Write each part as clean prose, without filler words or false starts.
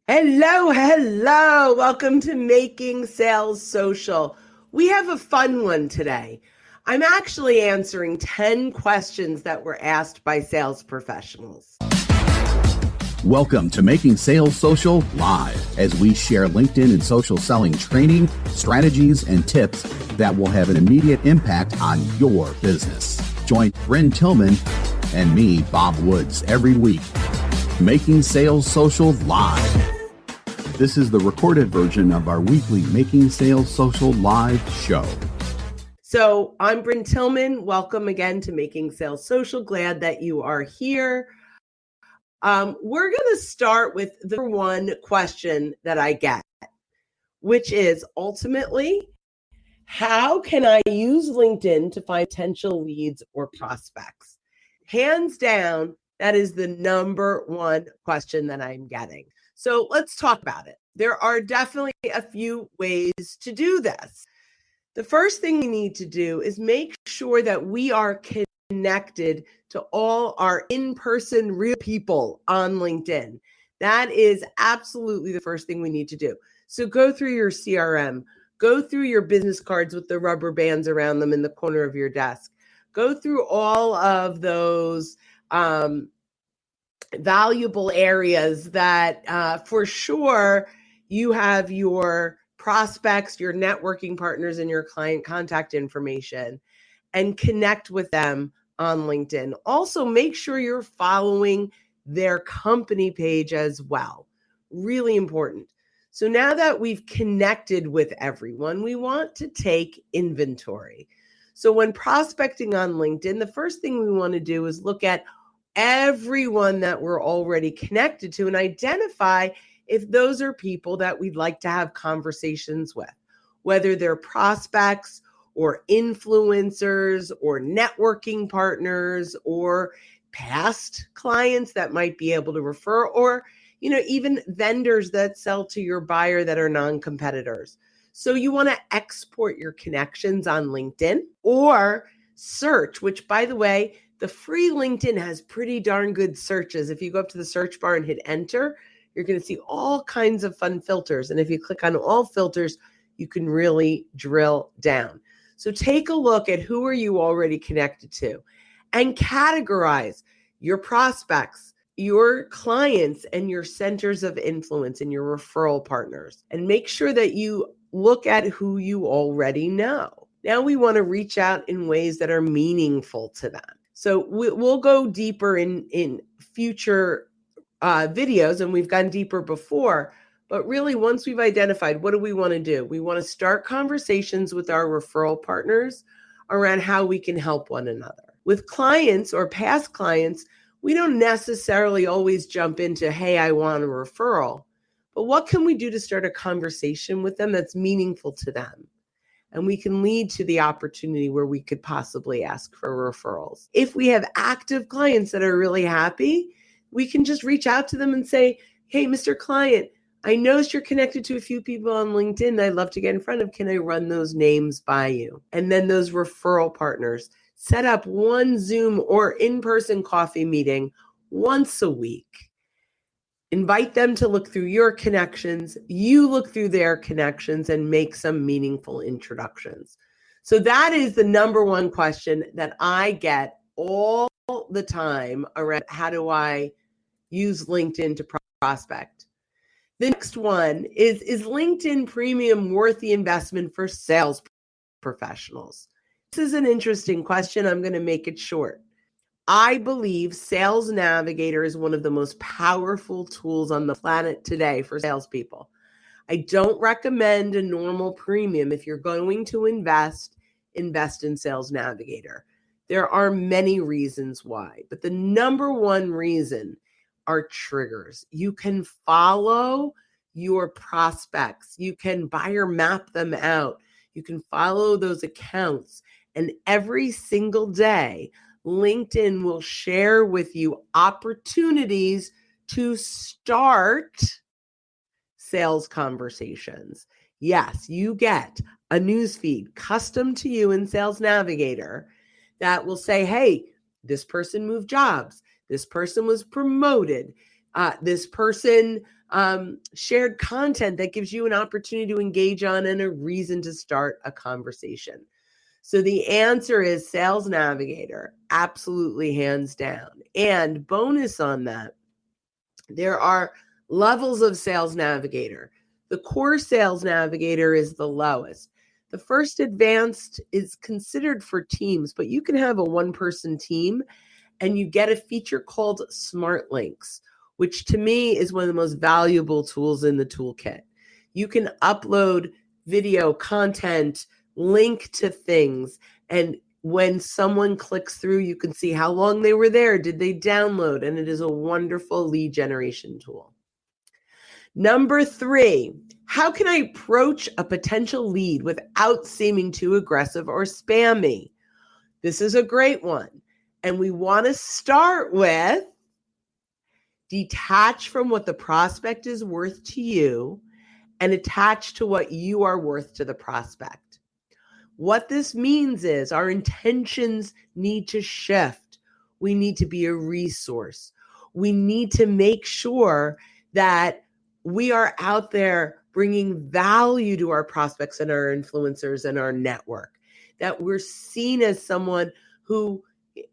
Hello, hello. Welcome to Making Sales Social. We have a fun one today. I'm actually answering 10 questions that were asked by sales professionals. Welcome to Making Sales Social Live, as we share LinkedIn and social selling training, strategies, and tips that will have an immediate impact on your business. Join Brynne Tillman and me, Bob Woods, every week. Making Sales Social Live. This is the recorded version of our weekly Making Sales Social Live show. So I'm Brynne Tillman. Welcome again to Making Sales Social. Glad that you are here. We're going to start with the one question that I get, which is ultimately, how can I use LinkedIn to find potential leads or prospects? Hands down, that is the number one question that I'm getting. So let's talk about it. There are definitely a few ways to do this. The first thing we need to do is make sure that we are connected to all our in-person real people on LinkedIn. That is absolutely the first thing we need to do. So go through your CRM, go through your business cards with the rubber bands around them in the corner of your desk. Go through all of those valuable areas that for sure you have your prospects, your networking partners, and your client contact information, and connect with them on LinkedIn. Also, make sure you're following their company page as well. Really important. So now that we've connected with everyone, we want to take inventory. So when prospecting on LinkedIn, the first thing we want to do is look at everyone that we're already connected to and identify if those are people that we'd like to have conversations with, whether they're prospects or influencers or networking partners or past clients that might be able to refer, or even vendors that sell to your buyer that are non-competitors. So you want to export your connections on LinkedIn or search, which, by the way, the free LinkedIn has pretty darn good searches. If you go up to the search bar and hit enter, you're going to see all kinds of fun filters. And if you click on all filters, you can really drill down. So take a look at who are you already connected to and categorize your prospects, your clients, and your centers of influence and your referral partners. And make sure that you look at who you already know. Now we want to reach out in ways that are meaningful to them. So we'll go deeper in future videos, and we've gone deeper before. But really, once we've identified, what do we want to do? We want to start conversations with our referral partners around how we can help one another. With clients or past clients, we don't necessarily always jump into, hey, I want a referral. But what can we do to start a conversation with them that's meaningful to them? And we can lead to the opportunity where we could possibly ask for referrals. If we have active clients that are really happy, we can just reach out to them and say, hey, Mr. Client, I noticed you're connected to a few people on LinkedIn I'd love to get in front of. Can I run those names by you? And then those referral partners, set up one Zoom or in-person coffee meeting once a week. Invite them to look through your connections, you look through their connections, and make some meaningful introductions. So that is the number one question that I get all the time around how do I use LinkedIn to prospect. The next one is LinkedIn Premium worth the investment for sales professionals? This is an interesting question. I'm going to make it short. I believe Sales Navigator is one of the most powerful tools on the planet today for salespeople. I don't recommend a normal premium. If you're going to invest in Sales Navigator. There are many reasons why, but the number one reason are triggers. You can follow your prospects. You can buyer map them out. You can follow those accounts. And every single day, LinkedIn will share with you opportunities to start sales conversations. Yes, you get a newsfeed custom to you in Sales Navigator that will say, hey, this person moved jobs. This person was promoted. This person shared content that gives you an opportunity to engage on and a reason to start a conversation. So the answer is Sales Navigator, absolutely hands down. And bonus on that, there are levels of Sales Navigator. The core Sales Navigator is the lowest. The first advanced is considered for teams, but you can have a one-person team and you get a feature called Smart Links, which to me is one of the most valuable tools in the toolkit. You can upload video content, link to things, and when someone clicks through, you can see how long they were there, did they download, and it is a wonderful lead generation tool. Number 3, how can I approach a potential lead without seeming too aggressive or spammy? This is a great one. And we want to start with detach from what the prospect is worth to you and attach to what you are worth to the prospect. What this means is our intentions need to shift. We need to be a resource. We need to make sure that we are out there bringing value to our prospects and our influencers and our network, that we're seen as someone who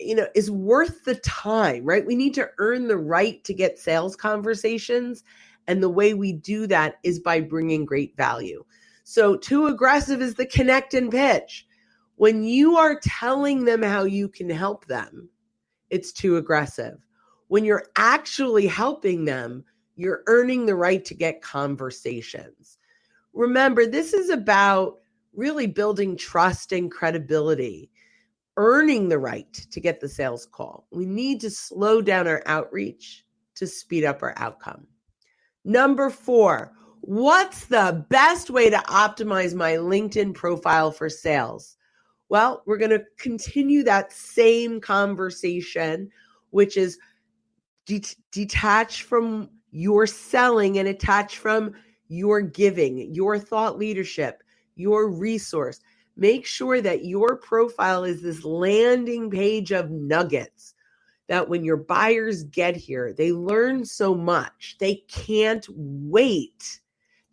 is worth the time, right? We need to earn the right to get sales conversations. And the way we do that is by bringing great value. So too aggressive is the connect and pitch. When you are telling them how you can help them, it's too aggressive. When you're actually helping them, you're earning the right to get conversations. Remember, this is about really building trust and credibility, earning the right to get the sales call. We need to slow down our outreach to speed up our outcome. Number 4, what's the best way to optimize my LinkedIn profile for sales? Well, we're going to continue that same conversation, which is detach from your selling and attach from your giving, your thought leadership, your resource. Make sure that your profile is this landing page of nuggets that when your buyers get here, they learn so much. They can't wait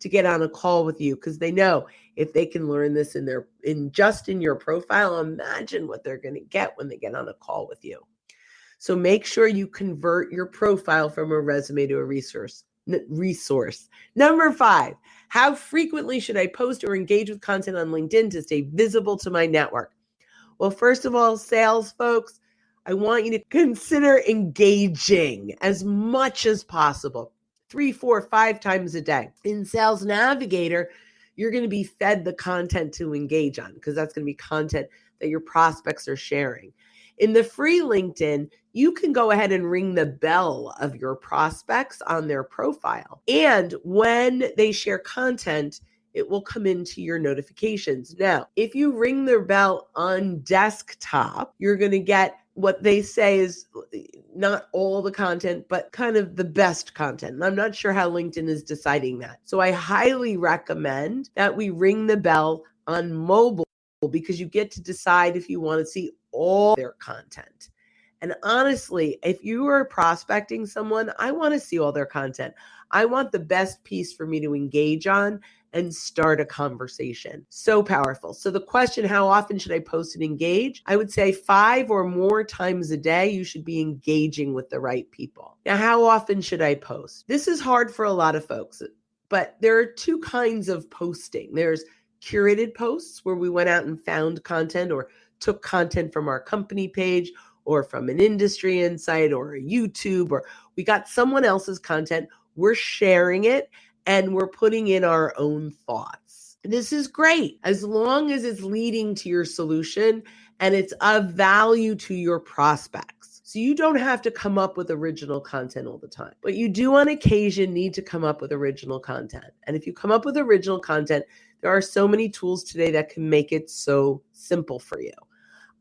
to get on a call with you because they know if they can learn this in your profile, imagine what they're going to get when they get on a call with you. So make sure you convert your profile from a resume to a resource. Number 5, how frequently should I post or engage with content on LinkedIn to stay visible to my network? Well, first of all, sales folks, I want you to consider engaging as much as possible, 3, 4, 5 times a day. In Sales Navigator, you're going to be fed the content to engage on because that's going to be content that your prospects are sharing. In the free LinkedIn, you can go ahead and ring the bell of your prospects on their profile. And when they share content, it will come into your notifications. Now, if you ring their bell on desktop, you're going to get what they say is not all the content, but kind of the best content. And I'm not sure how LinkedIn is deciding that. So I highly recommend that we ring the bell on mobile because you get to decide if you want to see all their content. And honestly, if you are prospecting someone, I want to see all their content. I want the best piece for me to engage on and start a conversation. So powerful. So the question, how often should I post and engage? I would say 5 or more times a day, you should be engaging with the right people. Now, how often should I post? This is hard for a lot of folks, but there are 2 kinds of posting. There's curated posts where we went out and found content or took content from our company page or from an industry insight or a YouTube, or we got someone else's content, we're sharing it, and we're putting in our own thoughts. This is great as long as it's leading to your solution and it's of value to your prospects. So you don't have to come up with original content all the time, but you do on occasion need to come up with original content. And if you come up with original content, there are so many tools today that can make it so simple for you.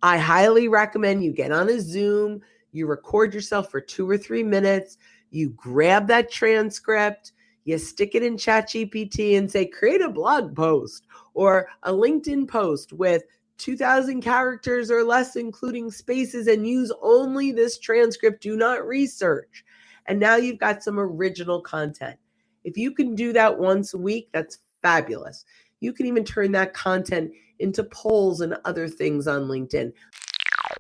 I highly recommend you get on a Zoom, you record yourself for 2 or 3 minutes, you grab that transcript, you stick it in ChatGPT and say, create a blog post or a LinkedIn post with 2,000 characters or less, including spaces, and use only this transcript. Do not research. And now you've got some original content. If you can do that once a week, that's fabulous. You can even turn that content into polls and other things on LinkedIn.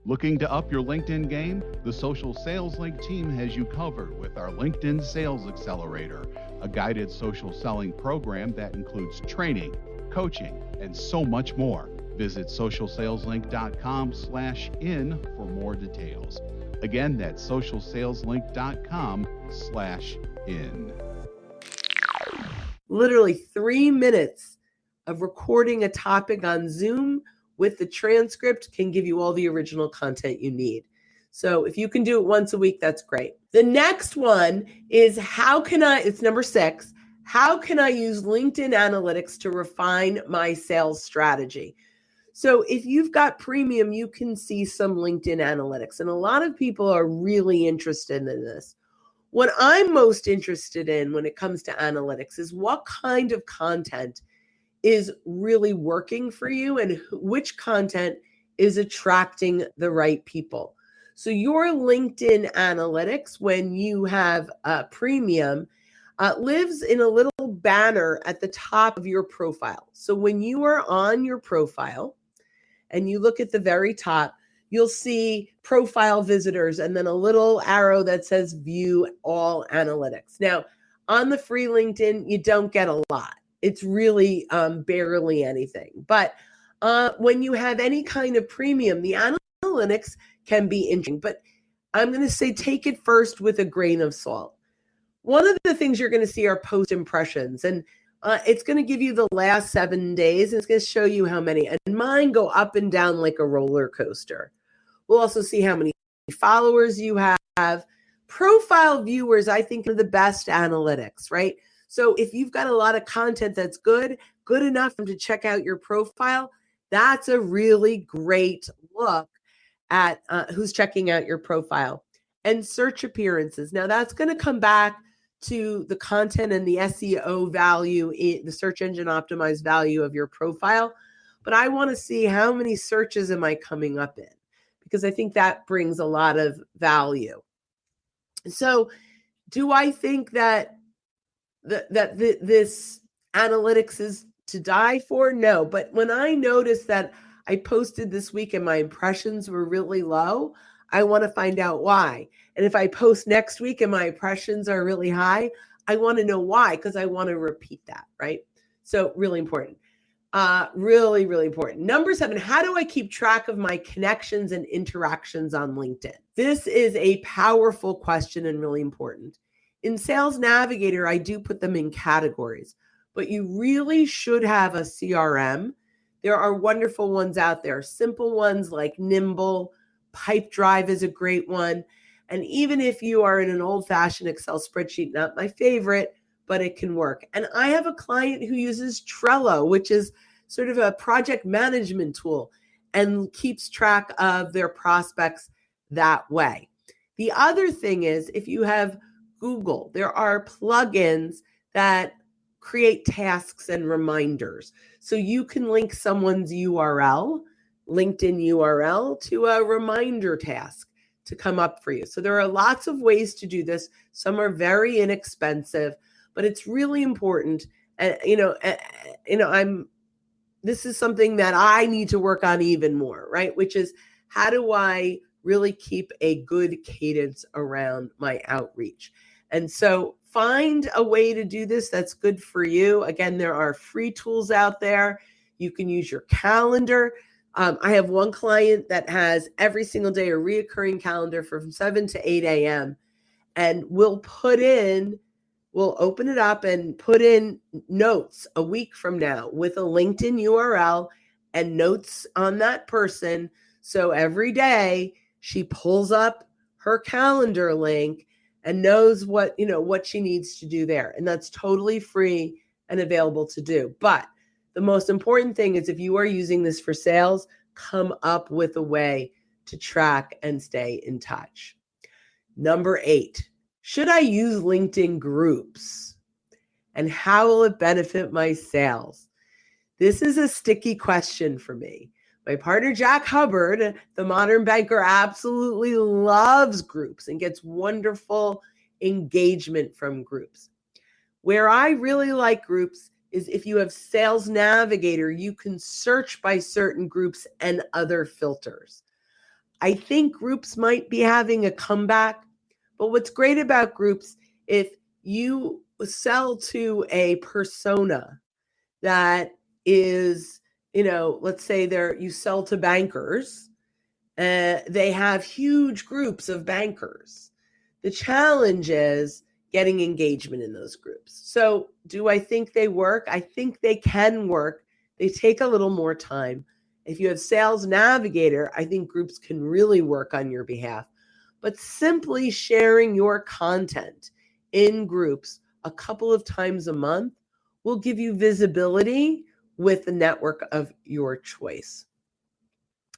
Looking to up your LinkedIn game? The Social Sales Link team has you covered with our LinkedIn Sales Accelerator, a guided social selling program that includes training, coaching, and so much more. Visit socialsaleslink.com/in for more details. Again, that's socialsaleslink.com/in. Literally 3 minutes of recording a topic on Zoom with the transcript can give you all the original content you need. So if you can do it once a week, that's great. The next one is it's number 6. How can I use LinkedIn analytics to refine my sales strategy? So if you've got premium, you can see some LinkedIn analytics, and a lot of people are really interested in this. What I'm most interested in when it comes to analytics is what kind of content is really working for you and which content is attracting the right people. So your LinkedIn analytics, when you have a premium, lives in a little banner at the top of your profile. So when you are on your profile and you look at the very top, you'll see profile visitors and then a little arrow that says view all analytics. Now, on the free LinkedIn, you don't get a lot. It's really barely anything. But when you have any kind of premium, the analytics can be interesting. But I'm going to say take it first with a grain of salt. One of the things you're going to see are post impressions. And it's going to give you the last 7 days. And it's going to show you how many. And mine go up and down like a roller coaster. We'll also see how many followers you have. Profile viewers, I think, are the best analytics, right? So if you've got a lot of content that's good enough to check out your profile, that's a really great look at who's checking out your profile. And search appearances. Now that's going to come back to the content and the SEO value, the search engine optimized value of your profile. But I want to see how many searches am I coming up in, because I think that brings a lot of value. So do I think that this analytics is to die for? No. But when I noticed that I posted this week and my impressions were really low, I want to find out why. And if I post next week and my impressions are really high, I want to know why, because I want to repeat that, right? So really important. Really, really important. Number 7, how do I keep track of my connections and interactions on LinkedIn? This is a powerful question and really important. In Sales Navigator, I do put them in categories, but you really should have a CRM. There are wonderful ones out there, simple ones like Nimble, Pipedrive is a great one. And even if you are in an old-fashioned Excel spreadsheet, not my favorite, but it can work. And I have a client who uses Trello, which is sort of a project management tool, and keeps track of their prospects that way. The other thing is, if you have Google, there are plugins that create tasks and reminders. So you can link someone's URL, LinkedIn URL, to a reminder task to come up for you. So there are lots of ways to do this. Some are very inexpensive, but it's really important. And this is something that I need to work on even more, right? Which is, how do I really keep a good cadence around my outreach? And so find a way to do this that's good for you. Again, there are free tools out there. You can use your calendar. I have one client that has every single day a reoccurring calendar from 7 to 8 a.m. And we'll open it up and put in notes a week from now with a LinkedIn URL and notes on that person. So every day she pulls up her calendar link and knows what she needs to do there. And that's totally free and available to do. But the most important thing is, if you are using this for sales, come up with a way to track and stay in touch. Number 8, should I use LinkedIn groups? And how will it benefit my sales? This is a sticky question for me. My partner, Jack Hubbard, the modern banker, absolutely loves groups and gets wonderful engagement from groups. Where I really like groups is if you have Sales Navigator, you can search by certain groups and other filters. I think groups might be having a comeback, but what's great about groups, if you sell to a persona that is, let's say you sell to bankers, they have huge groups of bankers. The challenge is getting engagement in those groups. So do I think they work? I think they can work. They take a little more time. If you have Sales Navigator, I think groups can really work on your behalf. But simply sharing your content in groups a couple of times a month will give you visibility with the network of your choice.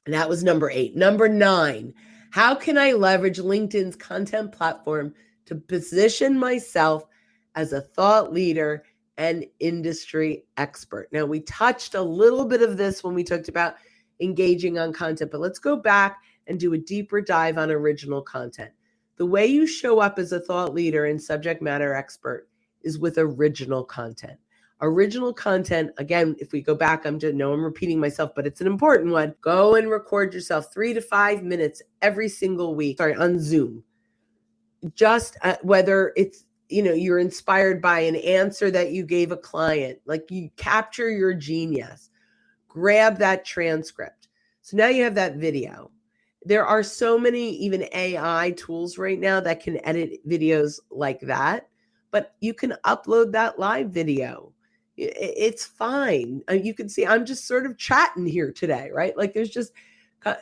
And that was number 8. Number 9, how can I leverage LinkedIn's content platform to position myself as a thought leader and industry expert? Now, we touched a little bit of this when we talked about engaging on content, but let's go back and do a deeper dive on original content. The way you show up as a thought leader and subject matter expert is with original content. Original content, again, if we go back, I'm repeating myself, but it's an important one. Go and record yourself 3 to 5 minutes every single week, on Zoom. Just whether it's, you're inspired by an answer that you gave a client, like you capture your genius, grab that transcript. So now you have that video. There are so many even AI tools right now that can edit videos like that, but you can upload that live video. It's fine. You can see I'm just sort of chatting here today, right? Like there's just,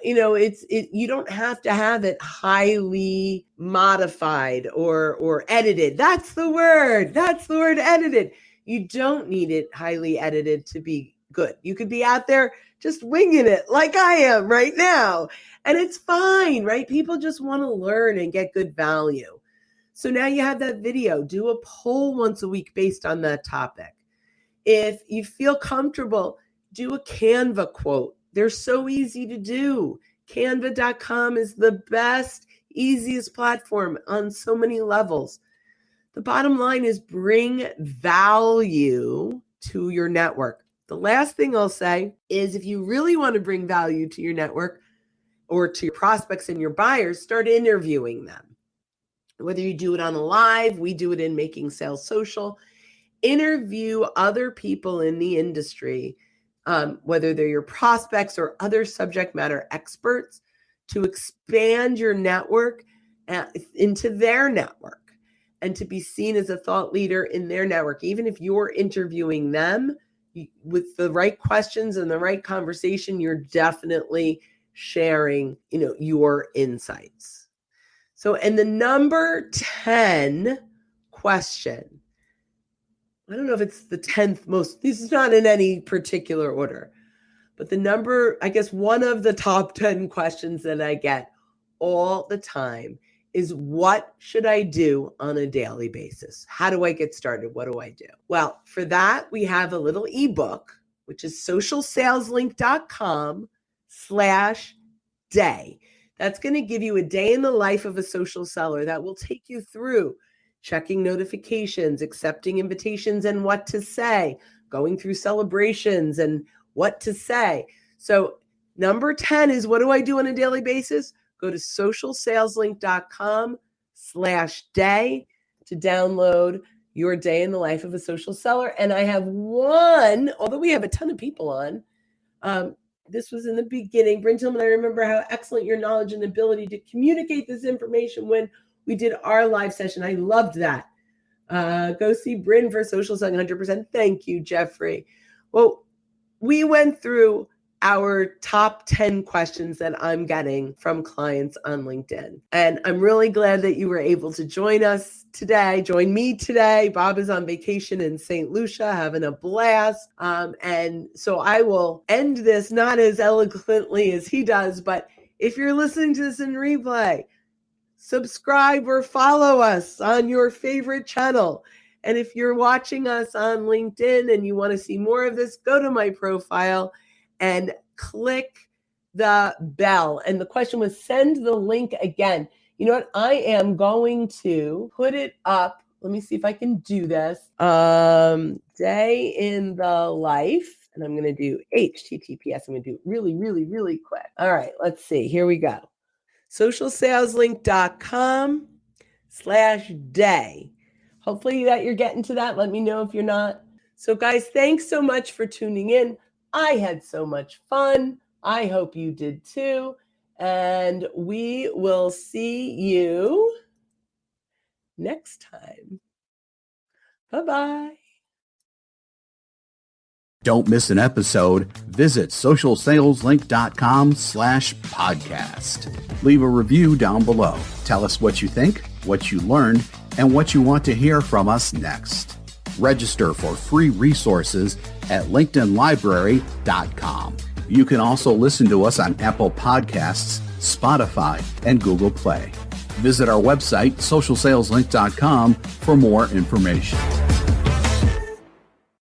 you don't have to have it highly modified or edited. That's the word, edited. You don't need it highly edited to be good. You could be out there just winging it like I am right now. And it's fine, right? People just want to learn and get good value. So now you have that video. Do a poll once a week based on that topic. If you feel comfortable, do a Canva quote. They're so easy to do. Canva.com is the best, easiest platform on so many levels. The bottom line is bring value to your network. The last thing I'll say is if you really want to bring value to your network or to your prospects and your buyers, start interviewing them. Whether you do it on a live, we do it in Making Sales Social. Interview other people in the industry, whether they're your prospects or other subject matter experts, to expand your network into their network and to be seen as a thought leader in their network. Even if you're interviewing them with the right questions and the right conversation, you're definitely sharing, your insights. So, and the number 10 question, I don't know if it's the 10th most, this is not in any particular order, but one of the top 10 questions that I get all the time is, what should I do on a daily basis? How do I get started? What do I do? Well, for that, we have a little ebook, which is socialsaleslink.com/day. That's going to give you a day in the life of a social seller that will take you through checking notifications, accepting invitations and what to say, going through celebrations and what to say. So number 10 is, what do I do on a daily basis? Go to socialsaleslink.com/day to download your day in the life of a social seller. And I have one, although we have a ton of people on, this was in the beginning. Brynne Tillman, I remember how excellent your knowledge and ability to communicate this information when we did our live session. I loved that. Go see Brynne for Social Selling 100%. Thank you, Jeffrey. Well, we went through our top 10 questions that I'm getting from clients on LinkedIn. And I'm really glad that you were able to join me today. Bob is on vacation in St. Lucia, having a blast. And so I will end this not as eloquently as he does, but if you're listening to this in replay, subscribe or follow us on your favorite channel. And if you're watching us on LinkedIn and you want to see more of this, go to my profile and click the bell. And the question was, send the link again. You know what? I am going to put it up Let me see if I can do this. Day in the life, and I'm going to do HTTPS. I'm going to do it really, really, really quick. All right, let's see. Here we go. socialsaleslink.com/day. Hopefully that you're getting to that. Let me know if you're not. So guys, thanks so much for tuning in. I had so much fun. I hope you did too. And we will see you next time. Bye-bye. Don't miss an episode. Visit socialsaleslink.com/podcast. Leave a review down below. Tell us what you think, what you learned, and what you want to hear from us next. Register for free resources at linkedinlibrary.com. You can also listen to us on Apple Podcasts, Spotify, and Google Play. Visit our website, socialsaleslink.com, for more information.